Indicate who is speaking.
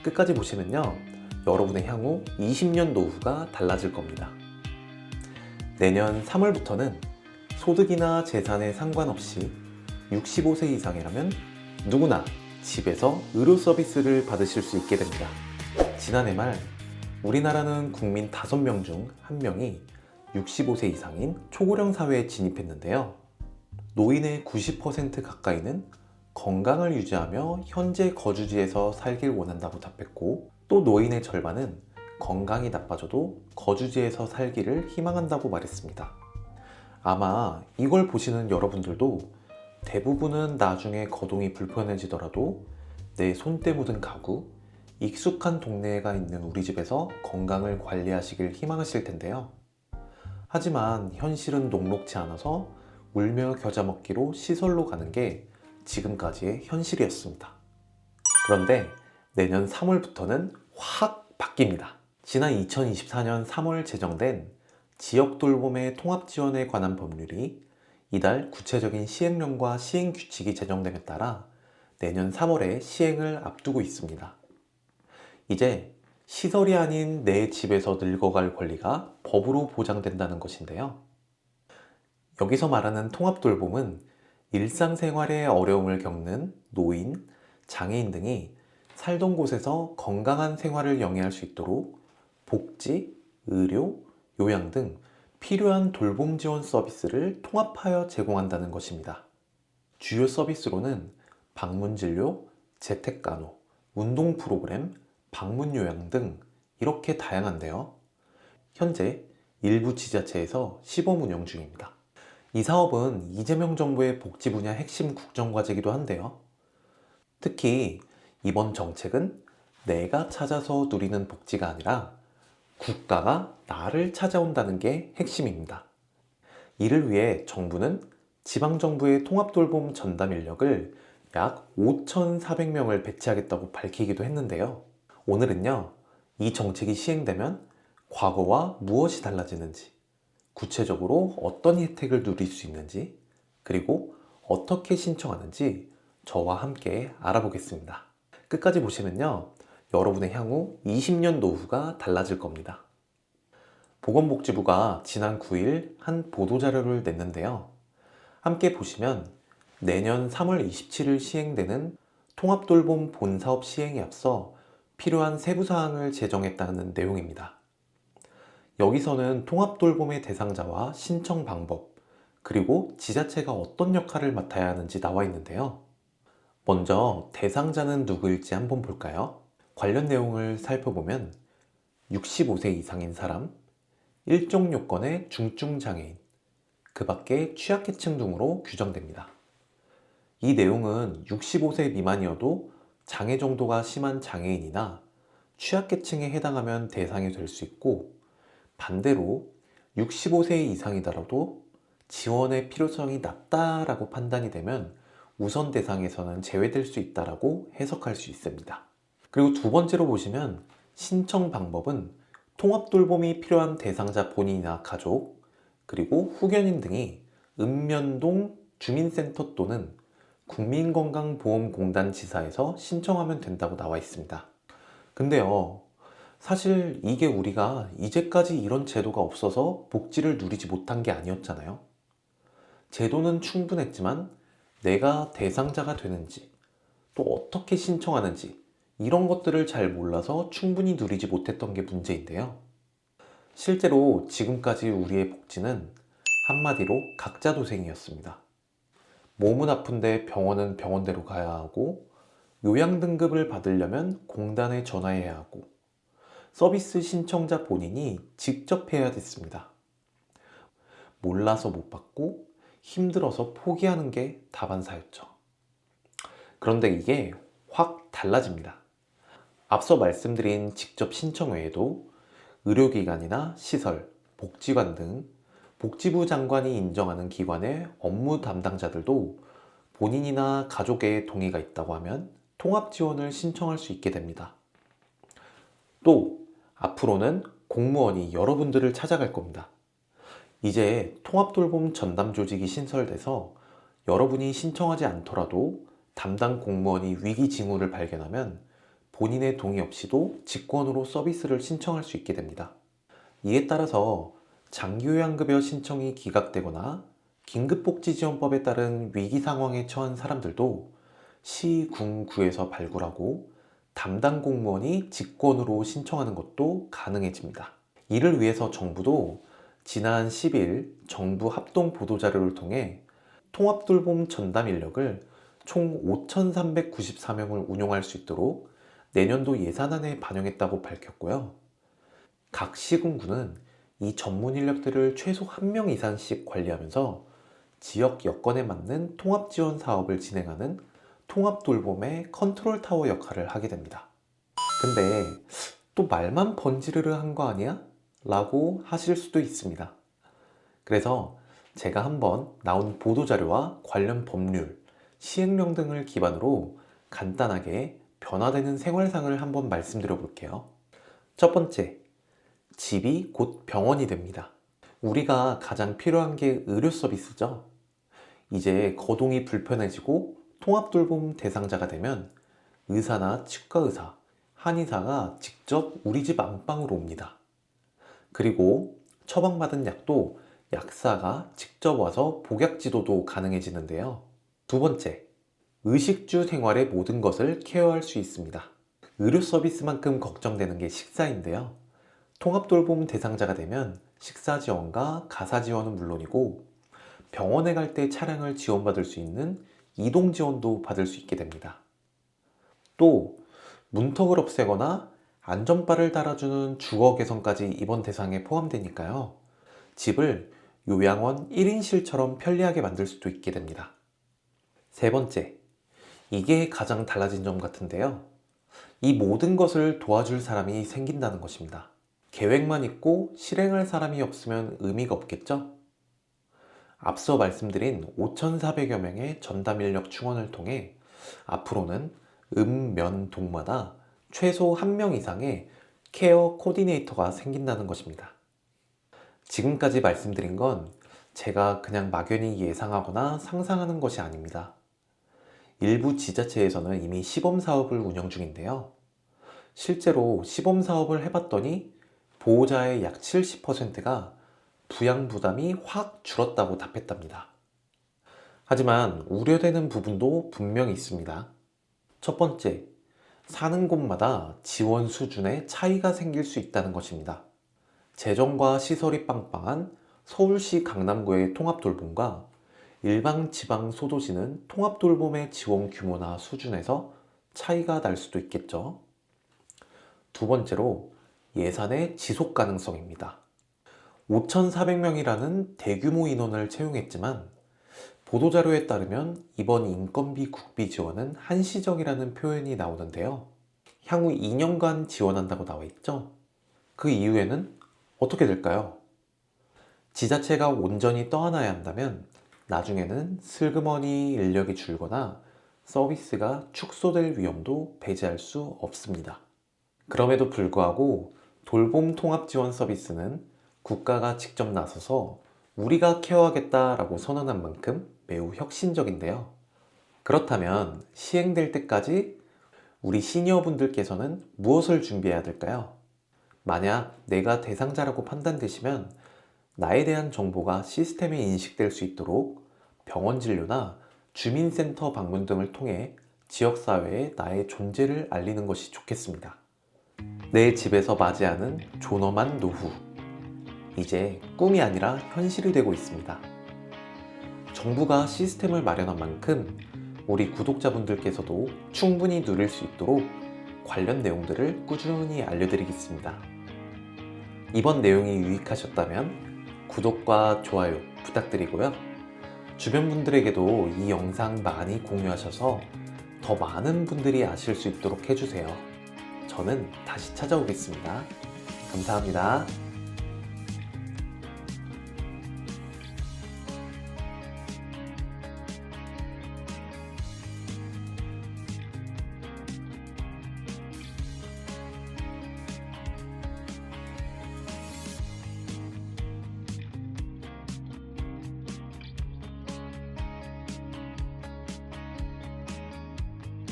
Speaker 1: 끝까지 보시면요, 여러분의 향후 20년 노후가 달라질 겁니다. 내년 3월부터는 소득이나 재산에 상관없이 65세 이상이라면 누구나 집에서 의료 서비스를 받으실 수 있게 됩니다. 지난해 말 우리나라는 국민 5명 중 1명이 65세 이상인 초고령 사회에 진입했는데요. 노인의 90% 가까이는 건강을 유지하며 현재 거주지에서 살길 원한다고 답했고, 또 노인의 절반은 건강이 나빠져도 거주지에서 살기를 희망한다고 말했습니다. 아마 이걸 보시는 여러분들도 대부분은 나중에 거동이 불편해지더라도 내 손때 묻은 가구, 익숙한 동네가 있는 우리 집에서 건강을 관리하시길 희망하실 텐데요. 하지만 현실은 녹록지 않아서 울며 겨자 먹기로 시설로 가는 게 지금까지의 현실이었습니다. 그런데 내년 3월부터는 확 바뀝니다. 지난 2024년 3월 제정된 지역돌봄의 통합지원에 관한 법률이 이달 구체적인 시행령과 시행규칙이 제정됨에 따라 내년 3월에 시행을 앞두고 있습니다. 이제 시설이 아닌 내 집에서 늙어갈 권리가 법으로 보장된다는 것인데요. 여기서 말하는 통합돌봄은 일상생활에 어려움을 겪는 노인, 장애인 등이 살던 곳에서 건강한 생활을 영위할 수 있도록 복지, 의료, 요양 등 필요한 돌봄 지원 서비스를 통합하여 제공한다는 것입니다. 주요 서비스로는 방문진료, 재택간호, 운동 프로그램, 방문요양 등 이렇게 다양한데요. 현재 일부 지자체에서 시범 운영 중입니다. 이 사업은 이재명 정부의 복지 분야 핵심 국정과제이기도 한데요. 특히 이번 정책은 내가 찾아서 누리는 복지가 아니라 국가가 나를 찾아온다는 게 핵심입니다. 이를 위해 정부는 지방정부의 통합돌봄 전담 인력을 약 5,400명을 배치하겠다고 밝히기도 했는데요. 오늘은요, 이 정책이 시행되면 과거와 무엇이 달라지는지, 구체적으로 어떤 혜택을 누릴 수 있는지, 그리고 어떻게 신청하는지 저와 함께 알아보겠습니다. 끝까지 보시면요, 여러분의 향후 20년 노후가 달라질 겁니다. 보건복지부가 지난 9일 한 보도자료를 냈는데요. 함께 보시면 내년 3월 27일 시행되는 통합돌봄 본사업 시행에 앞서 필요한 세부사항을 제정했다는 내용입니다. 여기서는 통합돌봄의 대상자와 신청 방법, 그리고 지자체가 어떤 역할을 맡아야 하는지 나와 있는데요. 먼저 대상자는 누구일지 한번 볼까요? 관련 내용을 살펴보면 65세 이상인 사람, 일종 요건의 중증장애인, 그 밖에 취약계층 등으로 규정됩니다. 이 내용은 65세 미만이어도 장애 정도가 심한 장애인이나 취약계층에 해당하면 대상이 될 수 있고, 반대로 65세 이상이더라도 지원의 필요성이 낮다라고 판단이 되면 우선 대상에서는 제외될 수 있다라고 해석할 수 있습니다. 그리고 두 번째로 보시면 신청 방법은 통합돌봄이 필요한 대상자 본인이나 가족, 그리고 후견인 등이 읍면동 주민센터 또는 국민건강보험공단 지사에서 신청하면 된다고 나와 있습니다. 근데요, 사실 이게 우리가 이제까지 이런 제도가 없어서 복지를 누리지 못한 게 아니었잖아요. 제도는 충분했지만 내가 대상자가 되는지, 또 어떻게 신청하는지 이런 것들을 잘 몰라서 충분히 누리지 못했던 게 문제인데요. 실제로 지금까지 우리의 복지는 한마디로 각자도생이었습니다. 몸은 아픈데 병원은 병원대로 가야 하고, 요양 등급을 받으려면 공단에 전화해야 하고, 서비스 신청자 본인이 직접 해야 됐습니다. 몰라서 못 받고 힘들어서 포기하는 게 다반사였죠. 그런데 이게 확 달라집니다. 앞서 말씀드린 직접 신청 외에도 의료기관이나 시설, 복지관 등 복지부 장관이 인정하는 기관의 업무 담당자들도 본인이나 가족의 동의가 있다고 하면 통합 지원을 신청할 수 있게 됩니다. 또 앞으로는 공무원이 여러분들을 찾아갈 겁니다. 이제 통합돌봄 전담 조직이 신설돼서 여러분이 신청하지 않더라도 담당 공무원이 위기 징후를 발견하면 본인의 동의 없이도 직권으로 서비스를 신청할 수 있게 됩니다. 이에 따라서 장기요양급여 신청이 기각되거나 긴급복지지원법에 따른 위기 상황에 처한 사람들도 시, 군, 구에서 발굴하고 담당 공무원이 직권으로 신청하는 것도 가능해집니다. 이를 위해서 정부도 지난 10일 정부 합동 보도자료를 통해 통합돌봄 전담 인력을 총 5,394명을 운용할 수 있도록 내년도 예산안에 반영했다고 밝혔고요. 각 시군구는 이 전문 인력들을 최소 1명 이상씩 관리하면서 지역 여건에 맞는 통합 지원 사업을 진행하는 통합돌봄의 컨트롤 타워 역할을 하게 됩니다. 근데 또 말만 번지르르 한 거 아니야? 라고 하실 수도 있습니다. 그래서 제가 한번 나온 보도자료와 관련 법률, 시행령 등을 기반으로 간단하게 변화되는 생활상을 한번 말씀드려 볼게요. 첫 번째, 집이 곧 병원이 됩니다. 우리가 가장 필요한 게 의료 서비스죠. 이제 거동이 불편해지고 통합돌봄 대상자가 되면 의사나 치과의사, 한의사가 직접 우리 집 안방으로 옵니다. 그리고 처방받은 약도 약사가 직접 와서 복약 지도도 가능해지는데요. 두 번째, 의식주 생활의 모든 것을 케어할 수 있습니다. 의료 서비스만큼 걱정되는 게 식사인데요. 통합돌봄 대상자가 되면 식사 지원과 가사 지원은 물론이고 병원에 갈 때 차량을 지원받을 수 있는 이동 지원도 받을 수 있게 됩니다. 또 문턱을 없애거나 안전바를 달아주는 주거 개선까지 이번 대상에 포함되니까요. 집을 요양원 1인실처럼 편리하게 만들 수도 있게 됩니다. 세 번째, 이게 가장 달라진 점 같은데요. 이 모든 것을 도와줄 사람이 생긴다는 것입니다. 계획만 있고 실행할 사람이 없으면 의미가 없겠죠? 앞서 말씀드린 5,400여 명의 전담 인력 충원을 통해 앞으로는 면, 동마다 최소 1명 이상의 케어 코디네이터가 생긴다는 것입니다. 지금까지 말씀드린 건 제가 그냥 막연히 예상하거나 상상하는 것이 아닙니다. 일부 지자체에서는 이미 시범사업을 운영 중인데요. 실제로 시범사업을 해봤더니 보호자의 약 70%가 부양 부담이 확 줄었다고 답했답니다. 하지만 우려되는 부분도 분명히 있습니다. 첫 번째, 사는 곳마다 지원 수준의 차이가 생길 수 있다는 것입니다. 재정과 시설이 빵빵한 서울시 강남구의 통합돌봄과 일방 지방 소도시는 통합돌봄의 지원 규모나 수준에서 차이가 날 수도 있겠죠. 두 번째로 예산의 지속 가능성입니다. 5,400명이라는 대규모 인원을 채용했지만 보도자료에 따르면 이번 인건비 국비 지원은 한시적이라는 표현이 나오는데요. 향후 2년간 지원한다고 나와 있죠. 그 이후에는 어떻게 될까요? 지자체가 온전히 떠안아야 한다면 나중에는 슬그머니 인력이 줄거나 서비스가 축소될 위험도 배제할 수 없습니다. 그럼에도 불구하고 돌봄 통합 지원 서비스는 국가가 직접 나서서 우리가 케어하겠다라고 선언한 만큼 매우 혁신적인데요. 그렇다면 시행될 때까지 우리 시니어분들께서는 무엇을 준비해야 될까요? 만약 내가 대상자라고 판단되시면 나에 대한 정보가 시스템에 인식될 수 있도록 병원 진료나 주민센터 방문 등을 통해 지역사회에 나의 존재를 알리는 것이 좋겠습니다. 내 집에서 맞이하는 존엄한 노후. 이제 꿈이 아니라 현실이 되고 있습니다. 정부가 시스템을 마련한 만큼 우리 구독자분들께서도 충분히 누릴 수 있도록 관련 내용들을 꾸준히 알려드리겠습니다. 이번 내용이 유익하셨다면 구독과 좋아요 부탁드리고요. 주변 분들에게도 이 영상 많이 공유하셔서 더 많은 분들이 아실 수 있도록 해주세요. 저는 다시 찾아오겠습니다. 감사합니다.